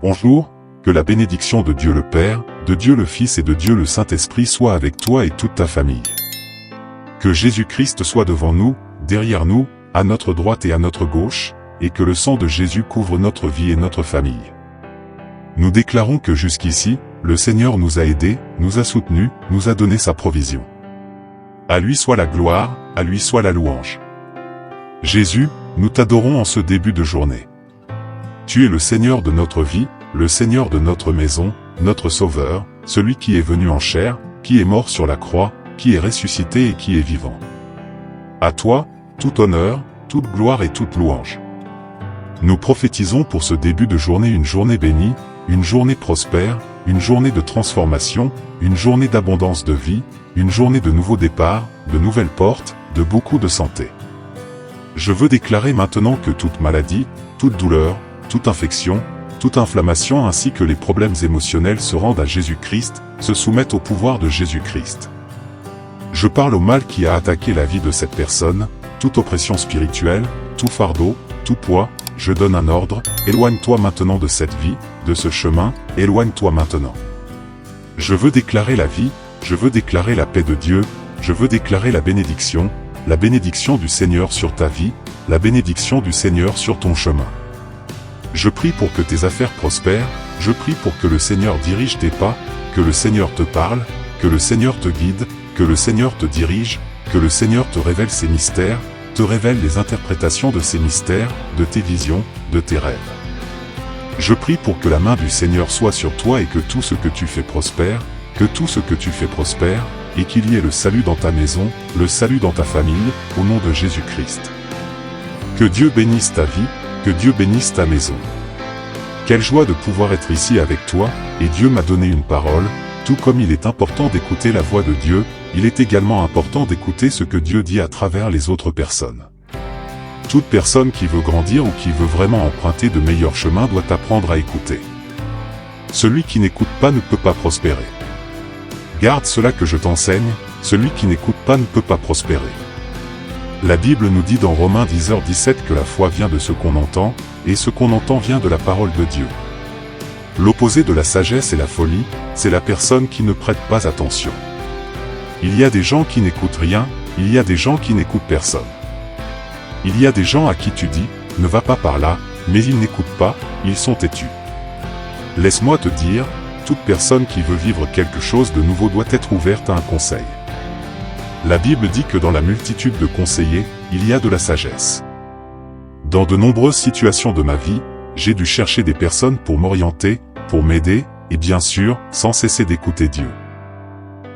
Bonjour, que la bénédiction de Dieu le Père, de Dieu le Fils et de Dieu le Saint-Esprit soit avec toi et toute ta famille. Que Jésus-Christ soit devant nous, derrière nous, à notre droite et à notre gauche, et que le sang de Jésus couvre notre vie et notre famille. Nous déclarons que jusqu'ici, le Seigneur nous a aidés, nous a soutenus, nous a donné sa provision. À lui soit la gloire, à lui soit la louange. Jésus, nous t'adorons en ce début de journée. Tu es le Seigneur de notre vie, le Seigneur de notre maison, notre Sauveur, celui qui est venu en chair, qui est mort sur la croix, qui est ressuscité et qui est vivant. À toi, tout honneur, toute gloire et toute louange. Nous prophétisons pour ce début de journée une journée bénie, une journée prospère, une journée de transformation, une journée d'abondance de vie, une journée de nouveaux départs, de nouvelles portes, de beaucoup de santé. Je veux déclarer maintenant que toute maladie, toute douleur, toute infection, toute inflammation ainsi que les problèmes émotionnels se rendent à Jésus-Christ, se soumettent au pouvoir de Jésus-Christ. Je parle au mal qui a attaqué la vie de cette personne, toute oppression spirituelle, tout fardeau, tout poids, je donne un ordre, éloigne-toi maintenant de cette vie, de ce chemin, éloigne-toi maintenant. Je veux déclarer la vie, je veux déclarer la paix de Dieu, je veux déclarer la bénédiction du Seigneur sur ta vie, la bénédiction du Seigneur sur ton chemin. Je prie pour que tes affaires prospèrent, je prie pour que le Seigneur dirige tes pas, que le Seigneur te parle, que le Seigneur te guide, que le Seigneur te dirige, que le Seigneur te révèle ses mystères, te révèle les interprétations de ces mystères, de tes visions, de tes rêves. Je prie pour que la main du Seigneur soit sur toi et que tout ce que tu fais prospère, et qu'il y ait le salut dans ta maison, le salut dans ta famille, au nom de Jésus-Christ. Que Dieu bénisse ta vie, que Dieu bénisse ta maison. Quelle joie de pouvoir être ici avec toi, et Dieu m'a donné une parole, tout comme il est important d'écouter la voix de Dieu, il est également important d'écouter ce que Dieu dit à travers les autres personnes. Toute personne qui veut grandir ou qui veut vraiment emprunter de meilleurs chemins doit apprendre à écouter. Celui qui n'écoute pas ne peut pas prospérer. Garde cela que je t'enseigne, celui qui n'écoute pas ne peut pas prospérer. La Bible nous dit dans Romains 10h17 que la foi vient de ce qu'on entend, et ce qu'on entend vient de la parole de Dieu. L'opposé de la sagesse et la folie, c'est la personne qui ne prête pas attention. Il y a des gens qui n'écoutent rien, il y a des gens qui n'écoutent personne. Il y a des gens à qui tu dis, ne va pas par là, mais ils n'écoutent pas, ils sont têtus. Laisse-moi te dire, toute personne qui veut vivre quelque chose de nouveau doit être ouverte à un conseil. La Bible dit que dans la multitude de conseillers, il y a de la sagesse. Dans de nombreuses situations de ma vie, j'ai dû chercher des personnes pour m'orienter, pour m'aider, et bien sûr, sans cesser d'écouter Dieu.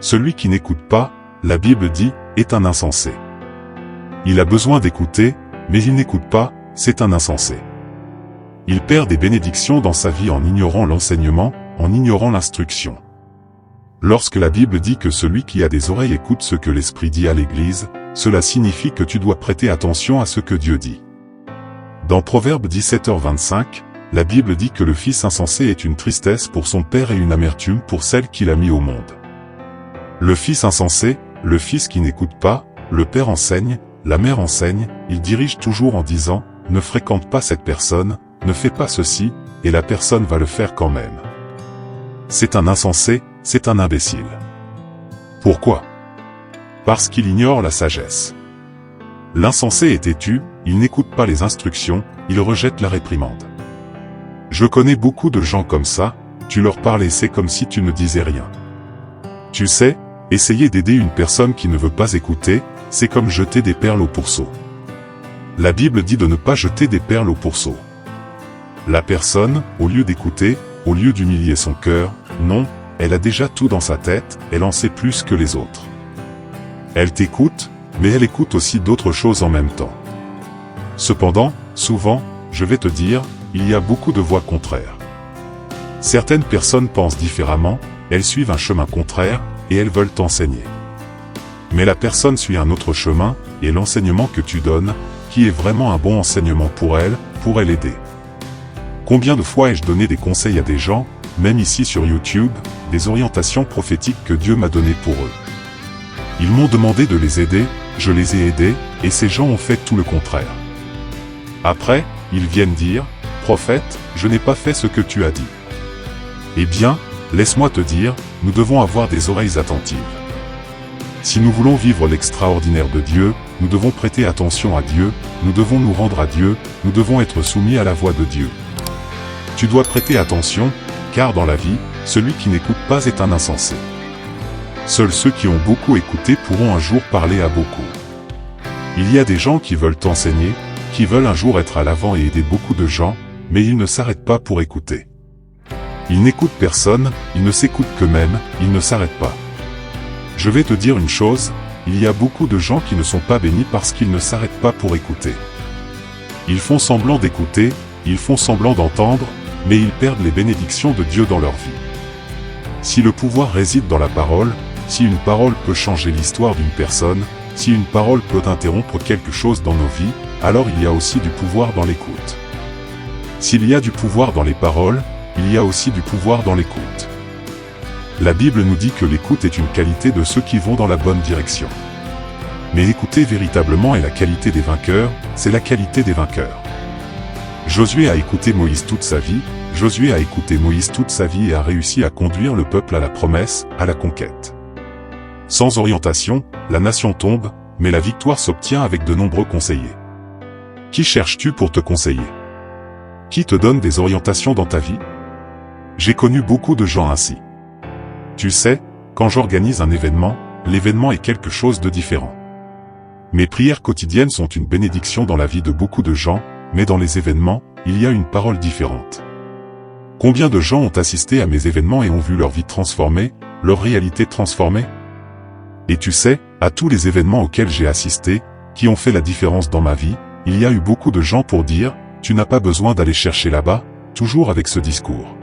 Celui qui n'écoute pas, la Bible dit, est un insensé. Il a besoin d'écouter, mais il n'écoute pas, c'est un insensé. Il perd des bénédictions dans sa vie en ignorant l'enseignement, en ignorant l'instruction. Lorsque la Bible dit que celui qui a des oreilles écoute ce que l'Esprit dit à l'Église, cela signifie que tu dois prêter attention à ce que Dieu dit. Dans Proverbe 17h25, la Bible dit que le fils insensé est une tristesse pour son père et une amertume pour celle qu'il a mis au monde. Le fils insensé, le fils qui n'écoute pas, le père enseigne, la mère enseigne, il dirige toujours en disant « Ne fréquente pas cette personne, ne fais pas ceci », et la personne va le faire quand même. C'est un insensé, c'est un imbécile. Pourquoi? Parce qu'il ignore la sagesse. L'insensé est têtu, il n'écoute pas les instructions, il rejette la réprimande. Je connais beaucoup de gens comme ça, tu leur parles et c'est comme si tu ne disais rien. Tu sais, essayer d'aider une personne qui ne veut pas écouter, c'est comme jeter des perles au pourceau. La Bible dit de ne pas jeter des perles au pourceau. La personne, au lieu d'écouter, au lieu d'humilier son cœur, non, elle a déjà tout dans sa tête, elle en sait plus que les autres. Elle t'écoute, mais elle écoute aussi d'autres choses en même temps. Cependant, souvent, je vais te dire, il y a beaucoup de voies contraires. Certaines personnes pensent différemment, elles suivent un chemin contraire, et elles veulent t'enseigner. Mais la personne suit un autre chemin, et l'enseignement que tu donnes, qui est vraiment un bon enseignement pour elle, pourrait l'aider. Combien de fois ai-je donné des conseils à des gens, même ici sur YouTube, des orientations prophétiques que Dieu m'a données pour eux. Ils m'ont demandé de les aider, je les ai aidés, et ces gens ont fait tout le contraire. Après, ils viennent dire, prophète, je n'ai pas fait ce que tu as dit. Eh bien, laisse-moi te dire, nous devons avoir des oreilles attentives. Si nous voulons vivre l'extraordinaire de Dieu, nous devons prêter attention à Dieu, nous devons nous rendre à Dieu, nous devons être soumis à la voix de Dieu. Tu dois prêter attention, car dans la vie, celui qui n'écoute pas est un insensé. Seuls ceux qui ont beaucoup écouté pourront un jour parler à beaucoup. Il y a des gens qui veulent t'enseigner, qui veulent un jour être à l'avant et aider beaucoup de gens, mais ils ne s'arrêtent pas pour écouter. Ils n'écoutent personne, ils ne s'écoutent qu'eux-mêmes, ils ne s'arrêtent pas. Je vais te dire une chose, il y a beaucoup de gens qui ne sont pas bénis parce qu'ils ne s'arrêtent pas pour écouter. Ils font semblant d'écouter, ils font semblant d'entendre, mais ils perdent les bénédictions de Dieu dans leur vie. Si le pouvoir réside dans la parole, si une parole peut changer l'histoire d'une personne, si une parole peut interrompre quelque chose dans nos vies, alors il y a aussi du pouvoir dans l'écoute. S'il y a du pouvoir dans les paroles, il y a aussi du pouvoir dans l'écoute. La Bible nous dit que l'écoute est une qualité de ceux qui vont dans la bonne direction. Mais écouter véritablement est la qualité des vainqueurs, c'est la qualité des vainqueurs. Josué a écouté Moïse toute sa vie, Josué a écouté Moïse toute sa vie et a réussi à conduire le peuple à la promesse, à la conquête. Sans orientation, la nation tombe, mais la victoire s'obtient avec de nombreux conseillers. Qui cherches-tu pour te conseiller? Qui te donne des orientations dans ta vie? J'ai connu beaucoup de gens ainsi. Tu sais, quand j'organise un événement, l'événement est quelque chose de différent. Mes prières quotidiennes sont une bénédiction dans la vie de beaucoup de gens, mais dans les événements, il y a une parole différente. Combien de gens ont assisté à mes événements et ont vu leur vie transformée, leur réalité transformée? Et tu sais, à tous les événements auxquels j'ai assisté, qui ont fait la différence dans ma vie, il y a eu beaucoup de gens pour dire, tu n'as pas besoin d'aller chercher là-bas, toujours avec ce discours.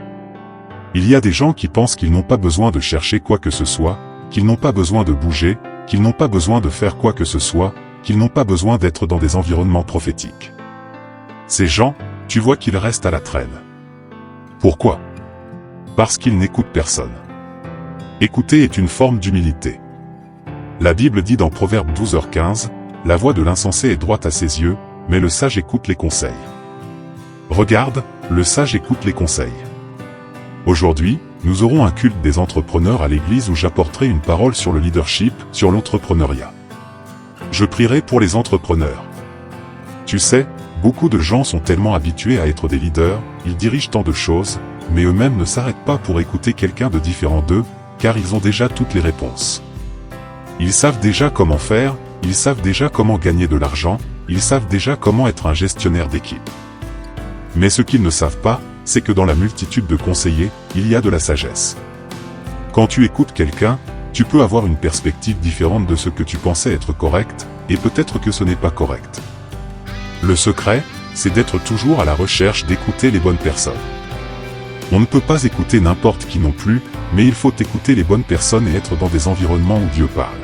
Il y a des gens qui pensent qu'ils n'ont pas besoin de chercher quoi que ce soit, qu'ils n'ont pas besoin de bouger, qu'ils n'ont pas besoin de faire quoi que ce soit, qu'ils n'ont pas besoin d'être dans des environnements prophétiques. Ces gens, tu vois qu'ils restent à la traîne. Pourquoi? Parce qu'ils n'écoutent personne. Écouter est une forme d'humilité. La Bible dit dans Proverbe 12h15, « La voix de l'insensé est droite à ses yeux, mais le sage écoute les conseils. » Regarde, le sage écoute les conseils. Aujourd'hui, nous aurons un culte des entrepreneurs à l'église où j'apporterai une parole sur le leadership, sur l'entrepreneuriat. Je prierai pour les entrepreneurs. Tu sais, beaucoup de gens sont tellement habitués à être des leaders, ils dirigent tant de choses, mais eux-mêmes ne s'arrêtent pas pour écouter quelqu'un de différent d'eux, car ils ont déjà toutes les réponses. Ils savent déjà comment faire, ils savent déjà comment gagner de l'argent, ils savent déjà comment être un gestionnaire d'équipe. Mais ce qu'ils ne savent pas, c'est que dans la multitude de conseillers, il y a de la sagesse. Quand tu écoutes quelqu'un, tu peux avoir une perspective différente de ce que tu pensais être correct, et peut-être que ce n'est pas correct. Le secret, c'est d'être toujours à la recherche d'écouter les bonnes personnes. On ne peut pas écouter n'importe qui non plus, mais il faut écouter les bonnes personnes et être dans des environnements où Dieu parle.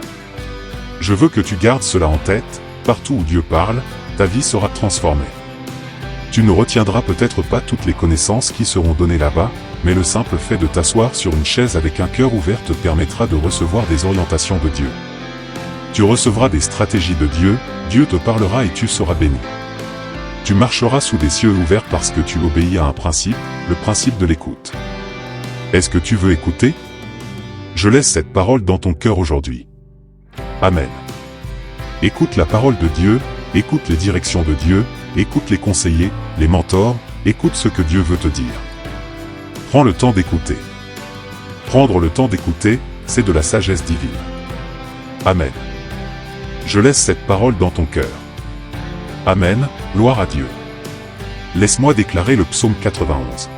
Je veux que tu gardes cela en tête, partout où Dieu parle, ta vie sera transformée. Tu ne retiendras peut-être pas toutes les connaissances qui seront données là-bas, mais le simple fait de t'asseoir sur une chaise avec un cœur ouvert te permettra de recevoir des orientations de Dieu. Tu recevras des stratégies de Dieu, Dieu te parlera et tu seras béni. Tu marcheras sous des cieux ouverts parce que tu obéis à un principe, le principe de l'écoute. Est-ce que tu veux écouter? Je laisse cette parole dans ton cœur aujourd'hui. Amen. Écoute la parole de Dieu, écoute les directions de Dieu, écoute les conseillers, les mentors, écoute ce que Dieu veut te dire. Prends le temps d'écouter. Prendre le temps d'écouter, c'est de la sagesse divine. Amen. Je laisse cette parole dans ton cœur. Amen, gloire à Dieu. Laisse-moi déclarer le psaume 91.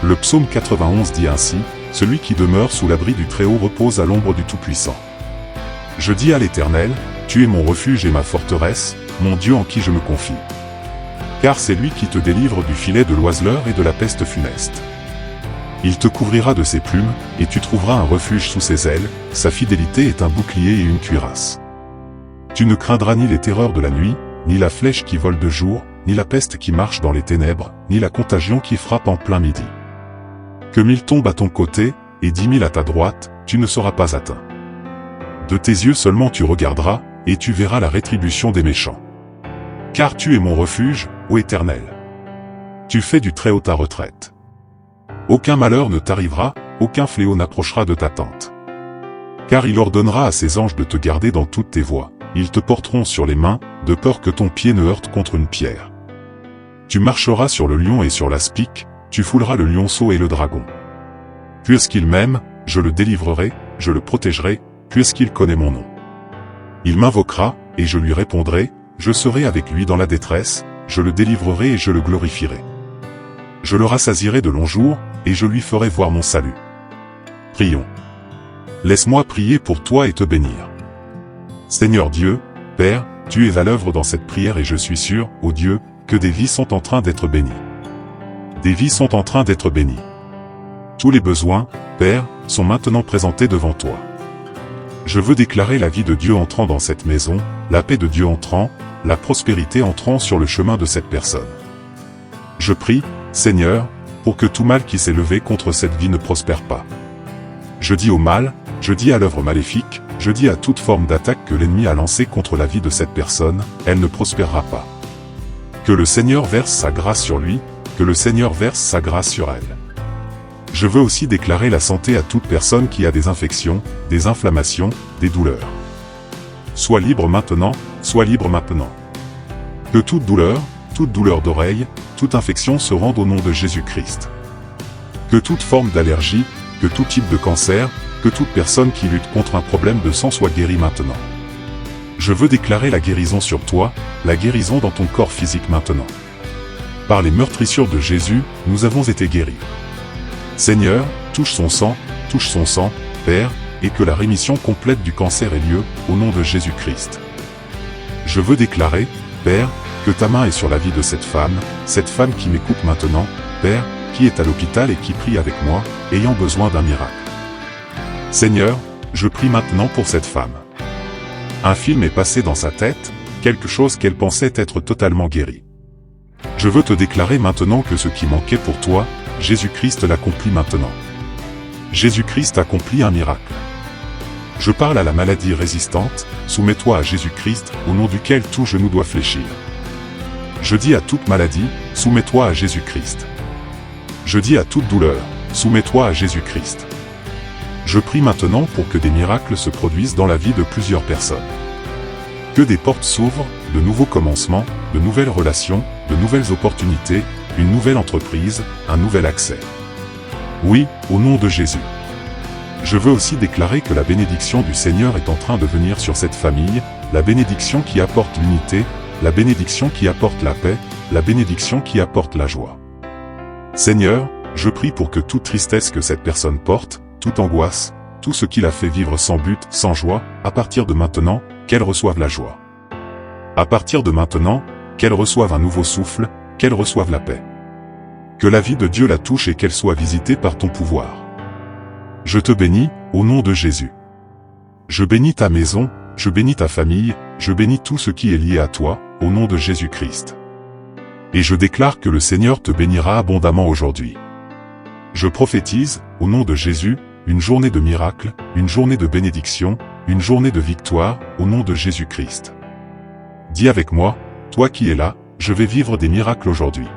Le psaume 91 dit ainsi, « Celui qui demeure sous l'abri du Très-Haut repose à l'ombre du Tout-Puissant. Je dis à l'Éternel, tu es mon refuge et ma forteresse, mon Dieu en qui je me confie. Car c'est lui qui te délivre du filet de l'oiseleur et de la peste funeste. Il te couvrira de ses plumes, et tu trouveras un refuge sous ses ailes, sa fidélité est un bouclier et une cuirasse. Tu ne craindras ni les terreurs de la nuit, ni la flèche qui vole de jour, ni la peste qui marche dans les ténèbres, ni la contagion qui frappe en plein midi. Que 1000 tombent à ton côté, et 10 000 à ta droite, tu ne seras pas atteint. De tes yeux seulement tu regarderas, et tu verras la rétribution des méchants. Car tu es mon refuge, ô Éternel. Tu fais du Très-Haut ta retraite. Aucun malheur ne t'arrivera, aucun fléau n'approchera de ta tente. Car il ordonnera à ses anges de te garder dans toutes tes voies, ils te porteront sur les mains, de peur que ton pied ne heurte contre une pierre. Tu marcheras sur le lion et sur l'aspic, tu fouleras le lionceau et le dragon. Puisqu'il m'aime, je le délivrerai, je le protégerai, puisqu'il connaît mon nom. Il m'invoquera, et je lui répondrai, je serai avec lui dans la détresse, je le délivrerai et je le glorifierai. Je le rassasierai de longs jours, et je lui ferai voir mon salut. Prions. Laisse-moi prier pour toi et te bénir. Seigneur Dieu, Père, tu es à l'œuvre dans cette prière et je suis sûr, ô Dieu, que des vies sont en train d'être bénies. Des vies sont en train d'être bénies. Tous les besoins, Père, sont maintenant présentés devant toi. Je veux déclarer la vie de Dieu entrant dans cette maison, la paix de Dieu entrant, la prospérité entrant sur le chemin de cette personne. Je prie, Seigneur, pour que tout mal qui s'est levé contre cette vie ne prospère pas. Je dis au mal, je dis à l'œuvre maléfique, je dis à toute forme d'attaque que l'ennemi a lancée contre la vie de cette personne, elle ne prospérera pas. Que le Seigneur verse sa grâce sur lui, que le Seigneur verse sa grâce sur elle. Je veux aussi déclarer la santé à toute personne qui a des infections, des inflammations, des douleurs. Sois libre maintenant, sois libre maintenant. Que toute douleur d'oreille, toute infection se rende au nom de Jésus-Christ. Que toute forme d'allergie, que tout type de cancer, que toute personne qui lutte contre un problème de sang soit guérie maintenant. Je veux déclarer la guérison sur toi, la guérison dans ton corps physique maintenant. Par les meurtrissures de Jésus, nous avons été guéris. Seigneur, touche son sang, Père, et que la rémission complète du cancer ait lieu, au nom de Jésus-Christ. Je veux déclarer, Père, que ta main est sur la vie de cette femme qui m'écoute maintenant, Père, qui est à l'hôpital et qui prie avec moi, ayant besoin d'un miracle. Seigneur, je prie maintenant pour cette femme. Un film est passé dans sa tête, quelque chose qu'elle pensait être totalement guérie. Je veux te déclarer maintenant que ce qui manquait pour toi, Jésus-Christ l'accomplit maintenant. Jésus-Christ accomplit un miracle. Je parle à la maladie résistante, soumets-toi à Jésus-Christ, au nom duquel tout genou doit fléchir. Je dis à toute maladie, soumets-toi à Jésus-Christ. Je dis à toute douleur, soumets-toi à Jésus-Christ. Je prie maintenant pour que des miracles se produisent dans la vie de plusieurs personnes. Que des portes s'ouvrent, de nouveaux commencements, de nouvelles relations, de nouvelles opportunités, une nouvelle entreprise, un nouvel accès. Oui, au nom de Jésus. Je veux aussi déclarer que la bénédiction du Seigneur est en train de venir sur cette famille, la bénédiction qui apporte l'unité, la bénédiction qui apporte la paix, la bénédiction qui apporte la joie. Seigneur, je prie pour que toute tristesse que cette personne porte, toute angoisse, tout ce qui la fait vivre sans but, sans joie, à partir de maintenant, qu'elle reçoive la joie. À partir de maintenant, qu'elle reçoive un nouveau souffle, qu'elle reçoive la paix. Que la vie de Dieu la touche et qu'elle soit visitée par ton pouvoir. Je te bénis, au nom de Jésus. Je bénis ta maison, je bénis ta famille, je bénis tout ce qui est lié à toi, au nom de Jésus-Christ. Et je déclare que le Seigneur te bénira abondamment aujourd'hui. Je prophétise, au nom de Jésus, une journée de miracle, une journée de bénédiction, une journée de victoire, au nom de Jésus-Christ. Dis avec moi, toi qui es là, je vais vivre des miracles aujourd'hui.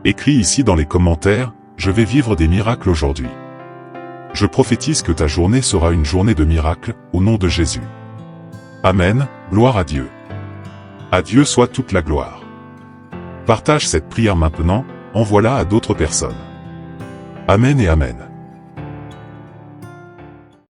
Écris ici dans les commentaires, je vais vivre des miracles aujourd'hui. Je prophétise que ta journée sera une journée de miracles, au nom de Jésus. Amen, gloire à Dieu. À Dieu soit toute la gloire. Partage cette prière maintenant, envoie-la à d'autres personnes. Amen et Amen.